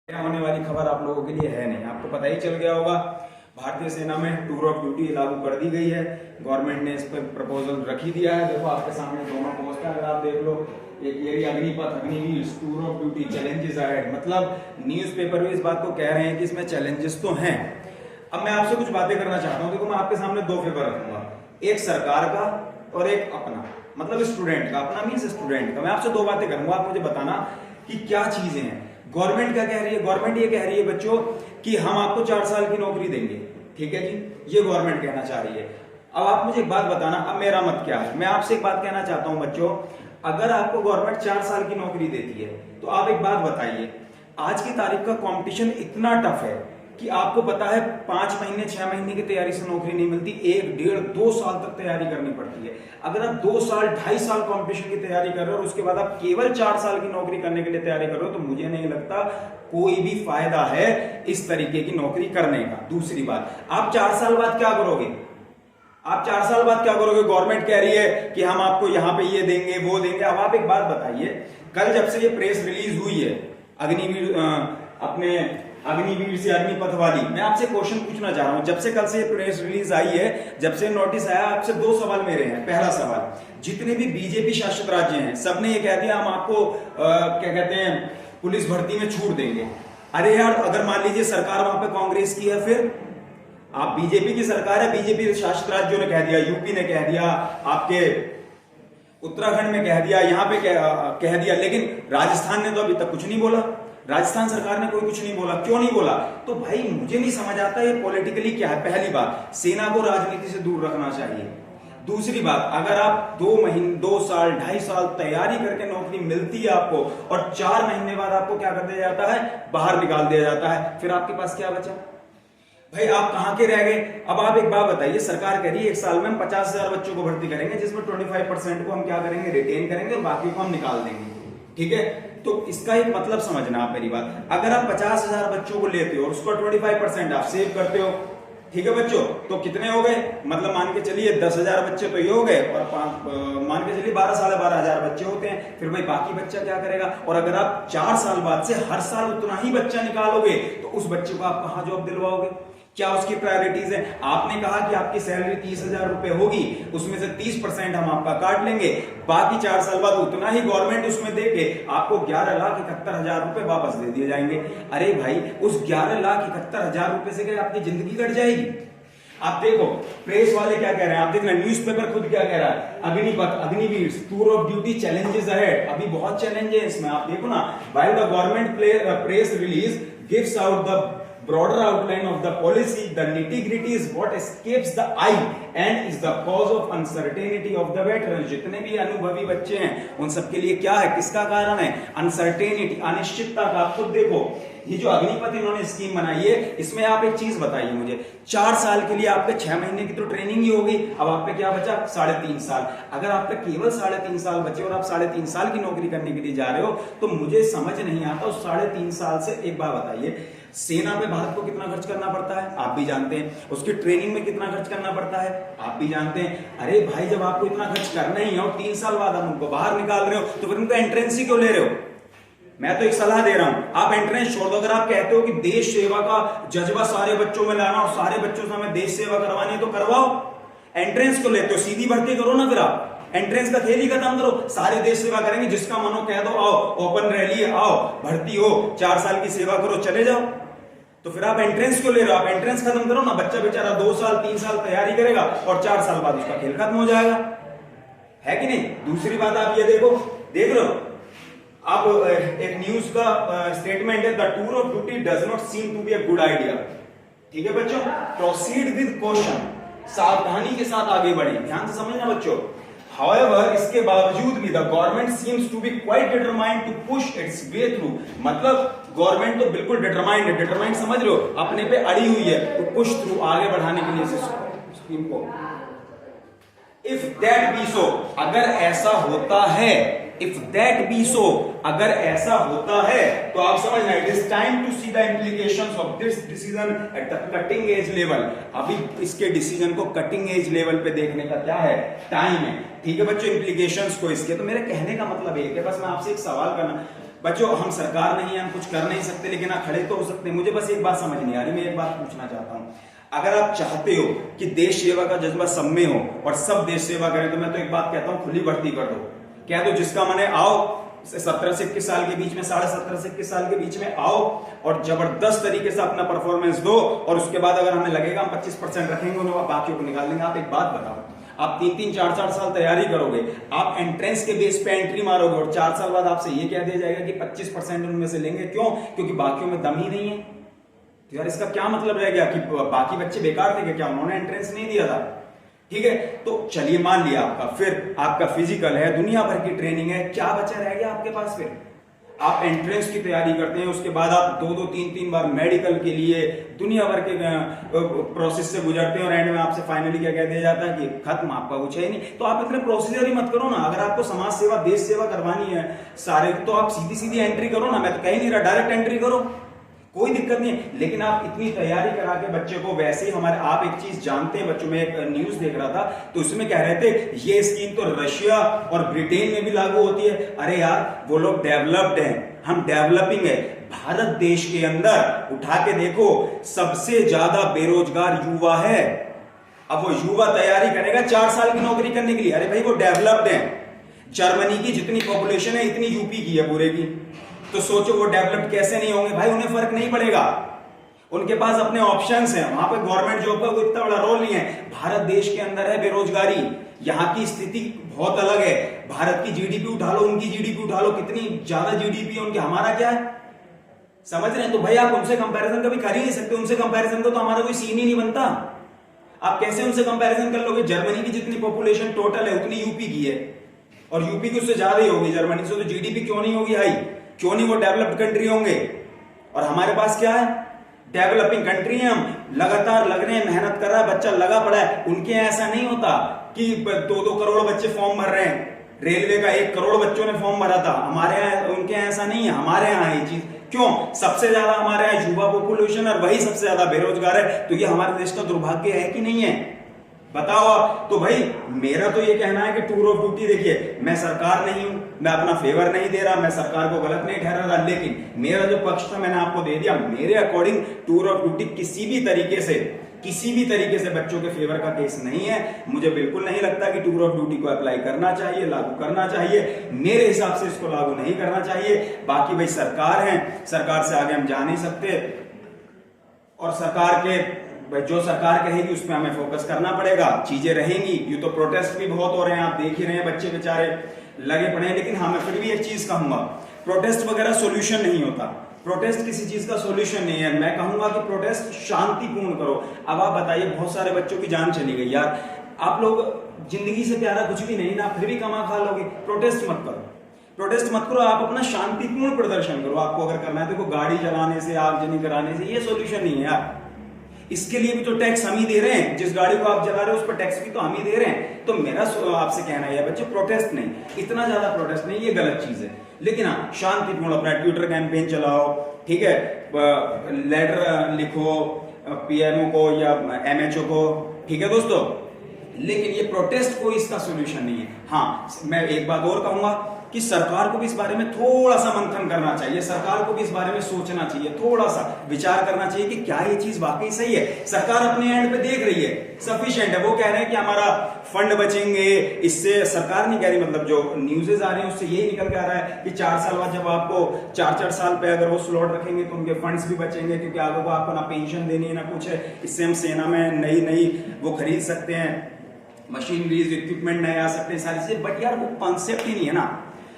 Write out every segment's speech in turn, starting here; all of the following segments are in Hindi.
होने वाली खबर आप लोगों के लिए है नहीं, आपको पता ही चल गया होगा। भारतीय सेना में टूर ऑफ ड्यूटी लागू कर दी गई है। गवर्नमेंट ने इस पर प्रपोजल रख ही दिया है। देखो आपके सामने दोनों पोस्ट है, अगर आप देख लो, एक ये Agnipath Agniveer tour of duty challenges ahead, मतलब न्यूज़पेपर में इस बात को कह रहे हैं कि इसमें चैलेंजेस तो हैं। अब मैं आपसे कुछ बातें करना चाहता हूँ। देखो मैं आपके सामने दो पेपर रखूंगा, एक सरकार का और एक अपना, मतलब स्टूडेंट का। अपना मीन्स स्टूडेंट का। मैं आपसे दो बातें करूंगा, आप मुझे बताना कि क्या चीजें हैं। गवर्नमेंट क्या कह रही है? गवर्नमेंट ये कह रही है बच्चों कि हम आपको 4 साल की नौकरी देंगे, ठीक है जी, ये गवर्नमेंट कहना चाह रही है। अब आप मुझे एक बात बताना, अब मेरा मत क्या है, मैं आपसे एक बात कहना चाहता हूं बच्चों, अगर आपको गवर्नमेंट 4 साल की नौकरी देती है तो आप एक बात बताइए, आज की तारीख का कंपटीशन इतना टफ है कि आपको पता है 5 महीने 6 महीने की तैयारी से नौकरी नहीं मिलती, 1 डेढ़ 2 साल तक तैयारी करनी पड़ती है। अगर आप 2 साल 2.5 साल कंपटीशन की तैयारी कर रहे हो और उसके बाद आप केवल 4 साल की नौकरी करने के लिए तैयारी कर रहे हो, तो मुझे नहीं लगता कोई भी फायदा है इस तरीके की नौकरी करने का। दूसरी बात, आप 4 साल बाद क्या करोगे? आप 4 साल बाद क्या करोगे? गवर्नमेंट कह रही है कि हम आपको यहां पे ये देंगे वो देंगे। अब आप एक बात बताइए, कल जब से ये प्रेस रिलीज हुई है अग्निवीर अपने अग्निवीर से अग्निपथ वाली, मैं आपसे क्वेश्चन पूछना चाह रहा हूं, जब से कल से ये प्रेस रिलीज आई है, जब से नोटिस आया, आपसे 2 सवाल मेरे हैं। पहला सवाल, जितने भी बीजेपी शासित राज्य हैं सबने ये कह दिया हम आपको क्या कहते हैं पुलिस भर्ती में छूट देंगे। अरे यार, अगर मान लीजिए सरकार वहां पे कांग्रेस की है, फिर आप बीजेपी की सरकार है, बीजेपी शासित राज्यों ने कह दिया, यूपी ने कह दिया, आपके उत्तराखंड में कह दिया, यहां पे कह दिया, लेकिन राजस्थान ने तो अभी तक कुछ नहीं बोला। राजस्थान सरकार ने कोई कुछ नहीं बोला। क्यों नहीं बोला? तो भाई मुझे नहीं समझ आता ये पॉलिटिकली क्या है। पहली बात, सेना को राजनीति से दूर रखना चाहिए। दूसरी बात, अगर आप 2 महीने 2 साल 2.5 साल तैयारी करके नौकरी मिलती है आपको और 4 महीने बाद आपको क्या कर दिया जाता है? बाहर निकाल दिया जाता है, फिर आपके पास क्या बचा? भाई आप कहां के रह गए? अब आप एक बात बताइए, सरकार कह रही है 1 साल में हम 50,000 बच्चों को भर्ती करेंगे, जिसमें 25% को हम क्या करेंगे? रिटेन करेंगे और बाकी को हम निकाल देंगे, ठीक है? तो इसका एक मतलब समझना आप मेरी बात, अगर आप 50,000 बच्चों को लेते हो और उसका 25% आप सेव करते हो, ठीक है बच्चों, तो कितने हो गए? मतलब मान के चलिए 10,000 बच्चे तो ये हो गए, और मान के चलिए 12 साढ़े 12,000 बच्चे होते हैं। फिर भाई बाकी बच्चा क्या करेगा? और अगर आप 4 साल बाद से हर साल उतना ही बच्चा निकालोगे तो उस बच्चे को आप कहां जॉब दिलवाओगे? क्या उसकी प्रायोरिटीज है? आपने कहा कि आपकी सैलरी 30,000 रुपए होगी, उसमें से 30% हम आपका काट लेंगे, बाकी 4 साल बाद उतना ही गवर्नमेंट उसमें देके आपको 11,71,000 रुपए वापस दे दिए जाएंगे। अरे भाई, उस 11,71,000 रुपए से क्या आपकी जिंदगी कट जाएगी? आप देखो प्रेस वाले क्या कह रहे हैं, आप देखना न्यूज़पेपर खुद क्या कह रहा है, Agnipath Agniveer tour of duty challenges ahead. अभी बहुत चैलेंज है इसमें, आप देखो ना, while the government press release gives out the broader outline of the policy, the nitty-gritty is what escapes the eye and is the cause of uncertainty of the veterans। जितने भी अनुभवी बच्चे हैं उन सबके लिए क्या है, किसका कारण है? अनसर्टेनिटी, अनिश्चितता का। आप खुद देखो, ये जो अग्निपथ इन्होंने स्कीम बनाई है, इसमें आप एक चीज बताइए मुझे, 4 साल के लिए आपके 6 महीने की तो ट्रेनिंग ही होगी, अब आप पे क्या बचा? 3.5 साल। अगर आप पे केवल 3.5 साल बचे और आप 3.5 साल की नौकरी करने के लिए जा रहे हो, तो मुझे समझ नहीं आता उस 3.5 साल से एक बार बताइए, सेना पे भारत को कितना खर्च करना पड़ता है? आप भी जानते हैं। उसकी ट्रेनिंग में कितना खर्च करना पड़ता है? आप भी जानते हैं। अरे भाई, जब आपको इतना खर्च करना ही है और 3 साल बाद हम उनको बाहर निकाल रहे हो, तो फिर उनका एंट्रेंस ही क्यों ले रहे हो? मैं तो एक सलाह दे रहा हूं, आप एंट्रेंस छोड़ दो। अगर आप कहते हो कि देश सेवा का जज्बा सारे बच्चों में लाना और सारे बच्चों से हमें देश सेवा करवानी है, तो करवाओ। एंट्रेंस क्यों लेते हो? सीधी भर्ती करो ना। फिर आप एंट्रेंस का खेल ही खत्म करो, सारे देश सेवा करेंगे, जिसका मनो कह दो आओ, ओपन रैली आओ, भर्ती हो, 4 साल की सेवा करो, चले जाओ। तो फिर आप एंट्रेंस क्यों ले रहे हो? आप एंट्रेंस खत्म करो ना, बच्चा बेचारा 2 साल 3 साल तैयारी करेगा और 4 साल बाद उसका खेल खत्म हो जाएगा, है कि नहीं? दूसरी बात आप ये देखो, देख रहे हो आप, एक न्यूज का स्टेटमेंट है, the tour of duty does not seem to be a good idea. ठीक है बच्चों, प्रोसीड विद कॉशन, सावधानी के साथ आगे बढ़े, ध्यान से समझना बच्चों। However, इसके बावजूद भी the government seems to be quite determined to push its way through, मतलब गवर्नमेंट तो बिल्कुल डिटरमाइंड है, डिटरमाइंड समझ रहे हो, अपने पे अड़ी हुई है, तो पुश थ्रू, आगे बढ़ाने के लिए स्कीम को। इफ दैट बी सो, अगर ऐसा होता है, इफ दैट बी सो, अगर ऐसा होता है, तो आप समझना, it is time to see the implications of this decision at the cutting edge level. अभी इसके डिसीजन को कटिंग एज लेवल पे देखने का क्या है? टाइम है, ठीक है बच्चों, इम्प्लीकेशंस को इसके। तो मेरे कहने का मतलब एक है, बस मैं आपसे एक सवाल करना बच्चों हम सरकार नहीं है, हम कुछ कर नहीं सकते, लेकिन आप खड़े तो हो सकते हैं। मुझे बस एक बात समझ नहीं आ रही, मैं एक बात पूछना चाहता हूं, अगर आप चाहते हो कि देश सेवा का जज्बा सब में हो और सब देश सेवा करें, तो मैं तो एक बात कहता हूं, खुली भर्ती कर दो। कह दो जिसका मन है आओ, 17 से 21 साल के बीच में, 17.5 से 21 साल के बीच में आओ और जबरदस्त तरीके से अपना परफॉर्मेंस दो, और उसके बाद अगर हमें लगेगा हम 25% रखेंगे उन्हें, बाकियों को निकाल देंगे। आप एक बात बताओ, आप 3-3, 4-4 साल तैयारी करोगे, आप एंट्रेंस के बेस पे एंट्री मारोगे और 4 साल बाद आपसे ये कह दिया जाएगा कि 25% उनमें से लेंगे, क्यों? क्योंकि बाकियों में दम ही नहीं है। तो यार इसका क्या मतलब रह गया कि बाकी बच्चे बेकार थे क्या? उन्होंने एंट्रेंस नहीं दिया था, ठीक है? तो चलिए मान लिया आपका, फिर आपका फिजिकल है, दुनिया भर की ट्रेनिंग है, क्या बचा रह गया आपके पास? फिर आप एंट्रेंस की तैयारी करते हैं, उसके बाद आप 2-2, 3-3 बार मेडिकल के लिए दुनिया भर के प्रोसेस से गुजरते हैं और एंड में आपसे फाइनली क्या कह दिया जाता है कि खत्म, आपका कुछ है ही नहीं। तो आप इतने प्रोसीजर ही मत करो ना। अगर आपको समाज सेवा, देश सेवा करवानी है सारे, तो आप सीधी सीधी एंट्री करो ना। मैं तो कह नहीं रहा, डायरेक्ट एंट्री करो, कोई दिक्कत नहीं है। लेकिन आप इतनी तैयारी करा के बच्चे को, वैसे ही हमारे, आप एक चीज जानते हैं बच्चों में, एक न्यूज देख रहा था तो उसमें कह रहे थे ये स्कीम तो रशिया और ब्रिटेन में भी लागू होती है। अरे यार वो लोग डेवलप्ड हैं, हम डेवलपिंग है। भारत देश के अंदर उठा के देखो, सबसे ज्यादा बेरोजगार युवा है। अब वो युवा तैयारी करेगा 4 साल की नौकरी करने के लिए, अरे भाई वो डेवलप्ड है। जर्मनी की जितनी पॉपुलेशन है इतनी यूपी की है पूरे की, तो सोचो वो डेवलप कैसे नहीं होंगे भाई? उन्हें फर्क नहीं पड़ेगा, उनके पास अपने ऑप्शंस हैं, वहां पे गवर्नमेंट जॉब का कोई इतना बड़ा रोल नहीं है। भारत देश के अंदर है बेरोजगारी, यहाँ की स्थिति बहुत अलग है। भारत की जीडीपी उठा लो, उनकी जीडीपी उठा लो, कितनी ज्यादा जीडीपी है उनकी, हमारा क्या है? समझ रहे हैं? तो भाई आप उनसे कंपैरिजन कभी कर ही नहीं सकते। उनसे कंपैरिजन को तो हमारा कोई सीन ही नहीं बनता। आप कैसे उनसे कंपैरिजन कर लोगे? जर्मनी की जितनी पॉपुलेशन टोटल है उतनी यूपी की है, और यूपी की उससे ज्यादा ही होगी जर्मनी से, तो जीडीपी क्यों नहीं होगी हाई? क्यों नहीं वो डेवलप्ड कंट्री होंगे? और हमारे पास क्या है? डेवलपिंग कंट्री है। हम लगातार लग रहे हैं, मेहनत कर रहा है, बच्चा लगा पड़ा है। उनके यहाँ ऐसा नहीं होता कि 2-2 करोड़ बच्चे फॉर्म भर रहे हैं, रेलवे का 1 करोड़ बच्चों ने फॉर्म भरा था। हमारे यहाँ, उनके यहाँ ऐसा नहीं है। हमारे यहाँ ये चीज क्यों? सबसे ज्यादा हमारे यहाँ युवा पॉपुलेशन और वही सबसे ज्यादा बेरोजगार है। तो ये हमारे देश का दुर्भाग्य है कि नहीं है? बताओ आप। तो भाई मेरा तो ये कहना है कि टूर ऑफ ड्यूटी, देखिए मैं सरकार नहीं हूं, मैं अपना फेवर नहीं दे रहा, मैं सरकार को गलत नहीं ठहरा रहा, लेकिन मेरा जो पक्ष था मैंने आपको दे दिया। मेरे अकॉर्डिंग टूर ऑफ ड्यूटी किसी भी तरीके से बच्चों के फेवर का केस नहीं है। मुझे बिल्कुल नहीं लगता कि टूर ऑफ ड्यूटी को अप्लाई करना चाहिए, लागू करना चाहिए। मेरे हिसाब से इसको लागू नहीं करना चाहिए। बाकी भाई सरकार है, सरकार से आगे हम जा नहीं सकते, और सरकार के जो सरकार कहेगी उस पर हमें फोकस करना पड़ेगा। चीजें रहेंगी, ये तो प्रोटेस्ट भी बहुत हो रहे हैं, आप देख ही रहे हैं, बच्चे बेचारे लगे पड़े हैं। लेकिन हाँ मैं फिर भी एक चीज कहूंगा, प्रोटेस्ट वगैरह सोल्यूशन नहीं होता। प्रोटेस्ट किसी चीज का सोल्यूशन नहीं है। मैं कहूंगा कि प्रोटेस्ट शांतिपूर्ण करो। अब आप बताइए, बहुत सारे बच्चों की जान चली गई यार, आप लोग जिंदगी से प्यारा कुछ भी नहीं ना, फिर भी कमा खा लोगे। प्रोटेस्ट मत करो, प्रोटेस्ट मत करो, आप अपना शांतिपूर्ण प्रदर्शन करो। आपको अगर करना है, देखो गाड़ी चलाने से, आगजनी कराने से ये सोल्यूशन नहीं है यार। इसके लिए भी तो टैक्स हम ही दे रहे हैं, जिस गाड़ी को आप चला रहे हो उस पर टैक्स भी तो हम ही दे रहे हैं। तो मेरा आपसे कहना है बच्चे, प्रोटेस्ट नहीं, इतना ज्यादा प्रोटेस्ट नहीं, ये गलत चीज है। लेकिन हाँ शांतिपूर्ण अपना ट्विटर कैंपेन चलाओ, ठीक है, लेटर लिखो पीएमओ को या एमएचओ को, ठीक है दोस्तों। लेकिन ये प्रोटेस्ट कोई इसका सोल्यूशन नहीं है। हाँ मैं एक बात और कहूंगा कि सरकार को भी इस बारे में थोड़ा सा मंथन करना चाहिए, सरकार को भी इस बारे में सोचना चाहिए, थोड़ा सा विचार करना चाहिए कि क्या ये चीज वाकई सही है। सरकार अपने एंड पे देख रही है, सफिशिएंट है, वो कह रहे हैं कि हमारा फंड बचेंगे इससे। सरकार नहीं कह रही, मतलब जो न्यूज़ेस आ रहे हैं उससे यही निकल के आ रहा है कि 4 साल बाद जब आपको 4-4 साल पे अगर वो स्लॉट रखेंगे तो उनके फंड्स भी बचेंगे, क्योंकि आगे को आपको ना पेंशन देनी है ना कुछ है। इससे हम सेना में नई वो खरीद सकते हैं, मशीनरीज, इक्विपमेंट नए आ सकते हैं, सारी चीजें। बट यार वो कॉन्सेप्ट ही नहीं है ना,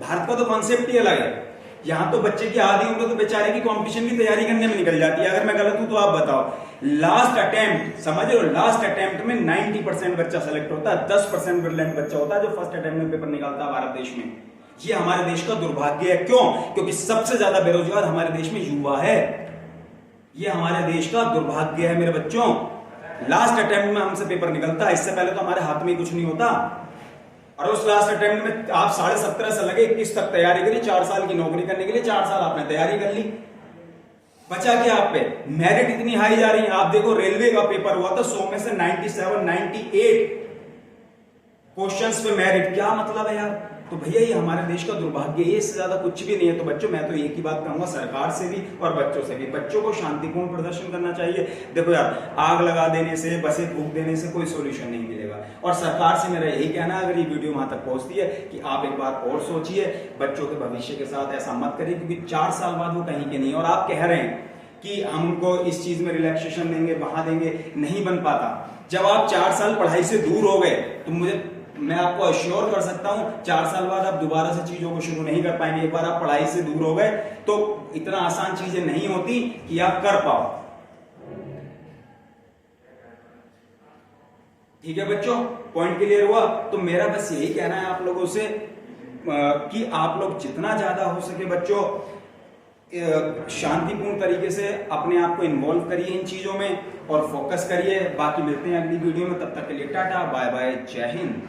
भारत का तो कॉन्सेप्ट ही अलग है। यहाँ तो बच्चे की आधी उम्र तो बेचारे की कंपटीशन की तैयारी करने में निकल जाती है। अगर मैं गलत हूं तो आप बताओ। लास्ट अटेम्प्ट, समझ रहे हो, लास्ट अटेम्प्ट में 90% बच्चा सेलेक्ट होता है, 10% ब्रिलियंट बच्चा होता है जो फर्स्ट अटेम्प्ट में पेपर निकालता है भारत देश में। ये हमारे देश का दुर्भाग्य है। क्यों? क्योंकि सबसे ज्यादा बेरोजगार हमारे देश में युवा है। ये हमारे देश का दुर्भाग्य है मेरे बच्चों। लास्ट अटेम्प्ट में हमसे पेपर निकलता है, इससे पहले तो हमारे हाथ में कुछ नहीं होता। और उस लास्ट अटेम्प्ट में आप 17.5 से लगे 21 तक तैयारी करी, 4 साल की नौकरी करने के लिए। 4 साल आपने तैयारी कर ली, बचा क्या आप पे? मेरिट इतनी हाई जा रही है। आप देखो रेलवे का पेपर हुआ था, 100 में से 97, 98 क्वेश्चंस पे मेरिट। क्या मतलब है यार? तो भैया ये हमारे देश का दुर्भाग्य है, इससे ज्यादा कुछ भी नहीं है। तो बच्चों मैं तो एक ही बात कहूंगा सरकार से भी और बच्चों से भी, बच्चों को शांतिपूर्ण प्रदर्शन करना चाहिए। देखो यार, आग लगा देने से, बसें फूंक देने से कोई सोल्यूशन नहीं मिलेगा। और सरकार से मेरा यही कहना है, अगर ये वीडियो वहां तक पहुंचती है, कि आप एक बार और सोचिए, बच्चों के भविष्य के साथ ऐसा मत करिए, क्योंकि 4 साल बाद वो कहीं के नहीं। और आप कह रहे हैं कि हम उनको इस चीज में रिलैक्सेशन देंगे, वहां देंगे, नहीं बन पाता। जब आप 4 साल पढ़ाई से दूर हो गए तो मैं आपको अश्योर कर सकता हूं 4 साल बाद आप दोबारा से चीजों को शुरू नहीं कर पाएंगे। एक बार आप पढ़ाई से दूर हो गए तो इतना आसान चीजें नहीं होती कि आप कर पाओ। ठीक है बच्चों, पॉइंट क्लियर हुआ? तो मेरा बस यही कहना है आप लोगों से कि आप लोग जितना ज्यादा हो सके बच्चों शांतिपूर्ण तरीके से अपने आप को इन्वॉल्व करिए इन चीजों में और फोकस करिए। बाकी मिलते हैं अगली वीडियो में, तब तक के लिए टाटा बाय बाय, जय हिंद।